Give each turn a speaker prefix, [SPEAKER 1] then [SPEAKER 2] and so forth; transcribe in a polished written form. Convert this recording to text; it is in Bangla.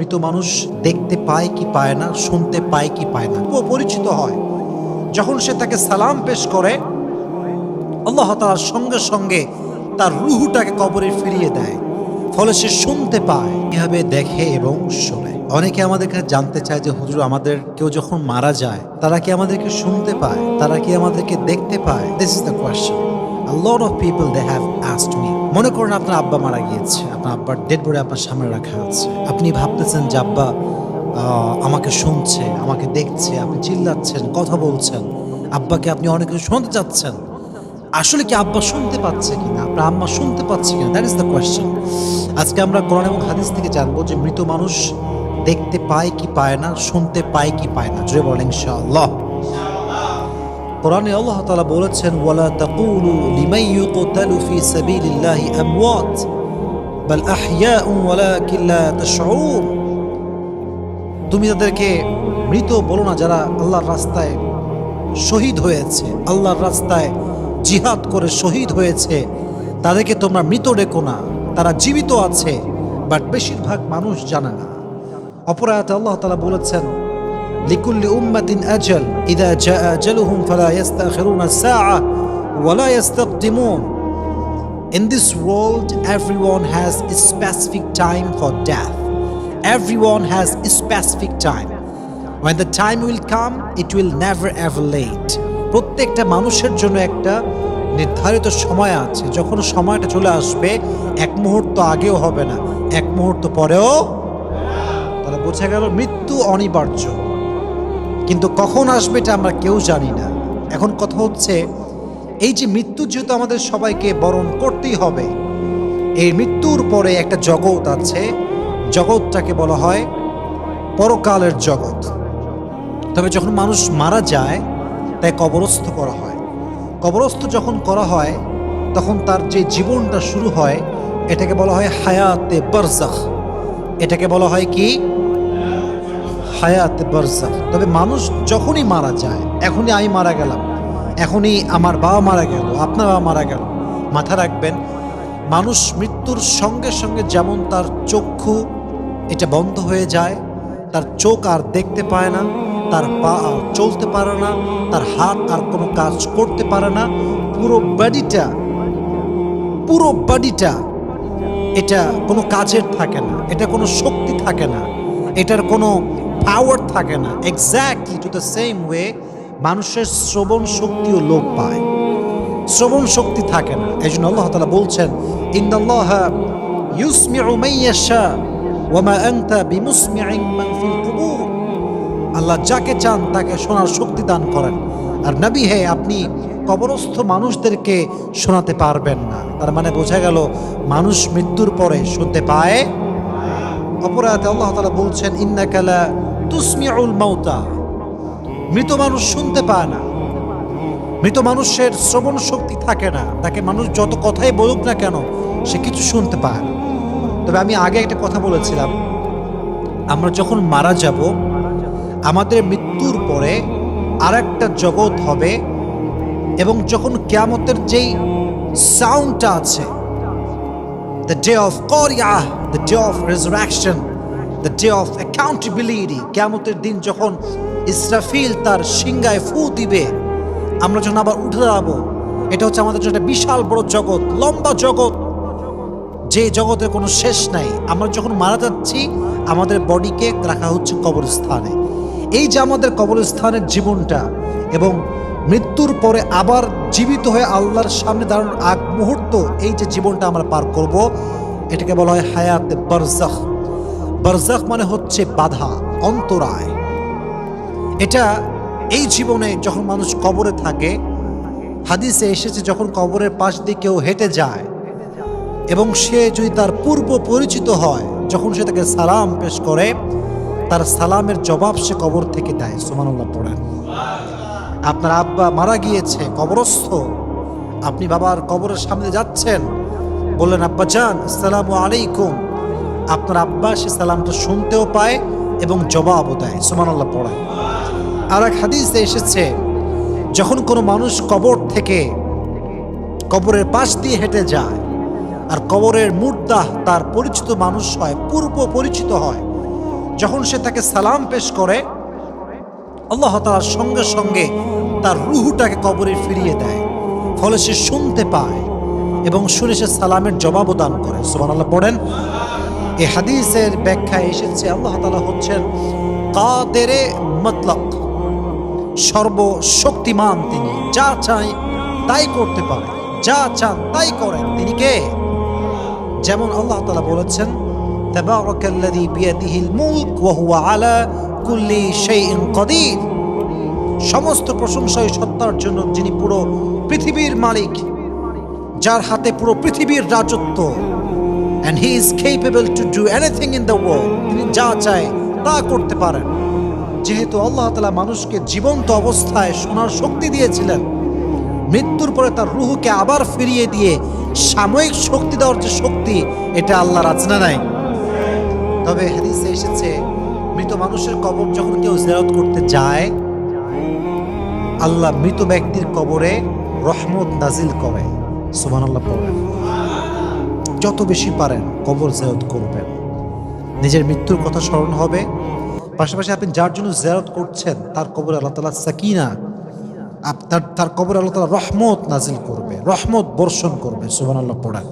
[SPEAKER 1] মৃত মানুষ দেখতে পায় কি পায় না, শুনতে পায় কি পায় না, ও পরিচিত হয়। যখন সে তাকে সালাম পেশ করে, আল্লাহ তাআলা সঙ্গে সঙ্গে তার রুহটাকে কবরে ফিরিয়ে দেয়, ফলে সে শুনতে পায়, এভাবে দেখে এবং শোনে। অনেকে আমাদের কাছে জানতে চায় যে হুজুর, আমাদের কেউ যখন মারা যায় তারা কি আমাদেরকে শুনতে পায়, তারা কি আমাদেরকে দেখতে পায়? This is the question a lot of people they have asked me. মনে করুন আপনার আব্বা মারা গিয়েছে, আপনার আব্বার ডেড বডি আপনার সামনে রাখা আছে, আপনি ভাবতেছেন যে আব্বা আমাকে শুনছে, আমাকে দেখছে, আপনি চিল্লাচ্ছেন, কথা বলছেন, আব্বাকে আপনি অনেক কিছু শুনতে চাচ্ছেন। আসলে কি আব্বা শুনতে পাচ্ছে কিনা, আপনার আম্মা শুনতে পাচ্ছে কিনা? That is the question. আজকে আমরা কোরআন এবং হাদিস থেকে জানবো যে মৃত মানুষ দেখতে পায় কি পায় না, শুনতে পায় কি পায় না। জোরে বলেন ইনশাআল্লাহ। কোরআনে আল্লাহ তাআলা বলেছেন, ওয়ালা তাকুলু লিমান ইউকতালু ফি সাবিলিল্লাহি আমওয়াত বাল আহইয়াউ ওয়ালাকিন লা তাশউরুন। তুমি তাদেরকে মৃত বলো না যারা আল্লাহর রাস্তায় শহীদ হয়েছে, আল্লাহর রাস্তায় জিহাদ করে শহীদ হয়েছে, তাদেরকে তোমরা মৃত ডেকো না, তারা জীবিত আছে, বাট বেশিরভাগ মানুষ জানে না। অপর আয়াতে আল্লাহ তাআলা বলেছেন, লিকুল্লি উম্মাতিন আজাল ইযা জাআ আজালুহুম ফালা ইস্তাখিরুনা সাআ ওয়ালা ইস্তাকদিমুন। In this world, everyone has a specific time for death. Everyone has a specific time. When the time will come, it will never ever late. প্রত্যেকটা মানুষের জন্য একটা নির্ধারিত সময় আছে। যখন সময়টা চলে আসবে, এক মুহূর্ত আগেও হবে না, এক মুহূর্ত পরেও। তাহলে বোঝা গেল মৃত্যু অনিবার্য, কিন্তু কখন আসবে এটা আমরা কেউ জানি না। এখন কথা হচ্ছে, এই যে মৃত্যু যেহেতু আমাদের সবাইকে বরণ করতেই হবে, এই মৃত্যুর পরে একটা জগৎ আছে, জগৎটাকে বলা হয় পরকালের জগৎ। তবে যখন মানুষ মারা যায় তাই কবরস্থ করা হয়। কবরস্থ যখন করা হয় তখন তার যে জীবনটা শুরু হয়, এটাকে বলা হয় হায়াতে বারজাখ। এটাকে বলা হয় কি? হায়াতে বারজাখ। তবে মানুষ যখনই মারা যায়, এখনই আমি মারা গেলাম, এখনই আমার বাবা মারা গেল, আপনার বাবা মারা গেল, মাথা রাখবেন, মানুষ মৃত্যুর সঙ্গে সঙ্গে যেমন তার চক্ষু এটা বন্ধ হয়ে যায়, তার চোখ আর দেখতে পায় না, তার পা আর চলতে পারে না, তার হাত আর কোনো কাজ করতে পারে না, পুরো বডিটা এটা কোনো কাজের থাকে না, এটা কোনো শক্তি থাকে না, এটার কোনো পাওয়ার থাকে না। Exactly to the same way মানুষের শ্রবণ শক্তিও লোপ পায়, শ্রবণ শক্তি থাকে না। এই জন্য আল্লাহ তাআলা বলছেন, ইন্নাল্লাহা ইউসমিউ মান ইয়াশা ওয়া মা আনতা বিমুসমিইন মান ফিল কুবুর। আল্লাহ যাকে চান তাকে শোনার শক্তি দান করেন, আর নবী হে আপনি কবরস্থ মানুষদেরকে শোনাতে পারবেন না। তার মানে বোঝা গেল মানুষ মৃত্যুর পরে শুনতে পায়। অপর আয়াতে আল্লাহ তাআলা বলছেন, ইন্নাকা লা তুসমিউল মাউতা। মৃত মানুষ শুনতে পায় না, মৃত মানুষের শ্রবণ শক্তি থাকে না, তাকে মানুষ যত কথাই বলুক না কেন সে কিছু শুনতে পায় না। তবে আমি আগে একটা কথা বলেছিলাম, আমরা যখন মারা যাব, আমাদের মৃত্যুর পরে আর একটা জগৎ হবে, এবং যখন কিয়ামতের যেই সাউন্ডটা আছে, দ্য ডে অফ করিয়াহ, the day of resurrection, the day of accountability, কিয়ামতের দিন যখন ইসরাফিল তার সিংহায় ফু দিবে, আমরা যখন আবার উঠে দাঁড়াবো, এটা হচ্ছে আমাদের জন্য একটা বিশাল বড় জগৎ, লম্বা জগৎ, যে জগতের কোনো শেষ নাই। আমরা যখন মারা যাচ্ছি, আমাদের বডিকে রাখা হচ্ছে কবরস্থানে। এই যে আমাদের কবরস্থানের জীবনটা এবং মৃত্যুর পরে আবার জীবিত হয়ে আল্লাহর সামনে দাঁড়ানোর আগ মুহূর্ত, এই যে জীবনটা আমরা পার করব, এটাকে বলা হয় হায়াতে বারজাখ। বারজাখ মানে হচ্ছে বাধা, অন্তরায়। এটা এই জীবনে যখন মানুষ কবরে থাকে, হাদিসে এসেছে যখন কবরের পাশ দিয়ে কেউ হেঁটে যায় এবং সে যদি তার পূর্ব পরিচিত হয়, যখন সে তাকে সালাম পেশ করে, তার সালামের জবাব সে কবর থেকে দেয়। সুবহানাল্লাহ পড়েন। আপনার আব্বা মারা গিয়েছে, কবরস্থ, আপনি বাবার কবরের সামনে যাচ্ছেন, বললেন আব্বা জান আসসালামু আলাইকুম, আপনার আব্বা সে সালামটা শুনতেও পায় এবং জবাবও দেয়। সুবহানাল্লাহ পড়েন। আর এক হাদিসে এসেছে, যখন কোনো মানুষ কবর থেকে কবরের পাশ দিয়ে হেঁটে যায় আর কবরের মুর্দাহ তার পরিচিত মানুষ হয়, পূর্ব পরিচিত হয়, যখন সে তাকে সালাম পেশ করে, আল্লাহ তাআলা সঙ্গে সঙ্গে তার রুহটাকে কবরে ফিরিয়ে দেয়। ফলে সে শুনতে পায় এবং শুনে সে সালামের জবাবও দান করে। সুবহানাল্লাহ পড়েন। এই হাদিসের ব্যাখ্যায় এসেছে আল্লাহ তাআলা হচ্ছেন কাদেরে মতলক, সর্বশক্তিমান। তিনি যা চাই তাই করতে পারে, যা চান তাই করেন। তিনি কে? যেমন আল্লাহ তাআলা বলেছেন, তাবারাকাল্লাযী বিয়াদিহিল মুলক ওয়া হুয়া আলা কুল্লি শাইইন কাদির। সমস্ত প্রশংসা ওই সত্তার জন্য যিনি পুরো পৃথিবীর মালিক, যার হাতে পুরো পৃথিবীর রাজত্ব। and he is capable to do anything in the world. তিনি যা চায় তা করতে পারেন। যেহেতু আল্লাহ তাআলা মানুষকে জীবন্ত অবস্থায় শোনার শক্তি দিয়েছিলেন, মৃত্যুর পরে তার রুহকে আবার ফিরিয়ে দিয়ে সাময়িক শক্তি দেওয়ার যে শক্তি, এটা আল্লাহর আছে না নাই? তবে হাদিসে এসেছে মৃত মানুষের কবর যখন কেউ জিয়ারত করতে যায়, আল্লাহ মৃত ব্যক্তির কবরে রহমত নাজিল করে। সুবহানাল্লাহ পড়েন। যত বেশি পারেন কবর জিয়ারত করবেন, নিজের মৃত্যুর কথা স্মরণ হবে, পাশাপাশি আপনি যার জন্য জিয়ারত করছেন তার কবরে আল্লাহ তাআলা সাকিনা, তার কবরে আল্লাহ তাআলা রহমত নাজিল করবে, রহমত বর্ষণ করবে। সুবহানাল্লাহ পড়েন।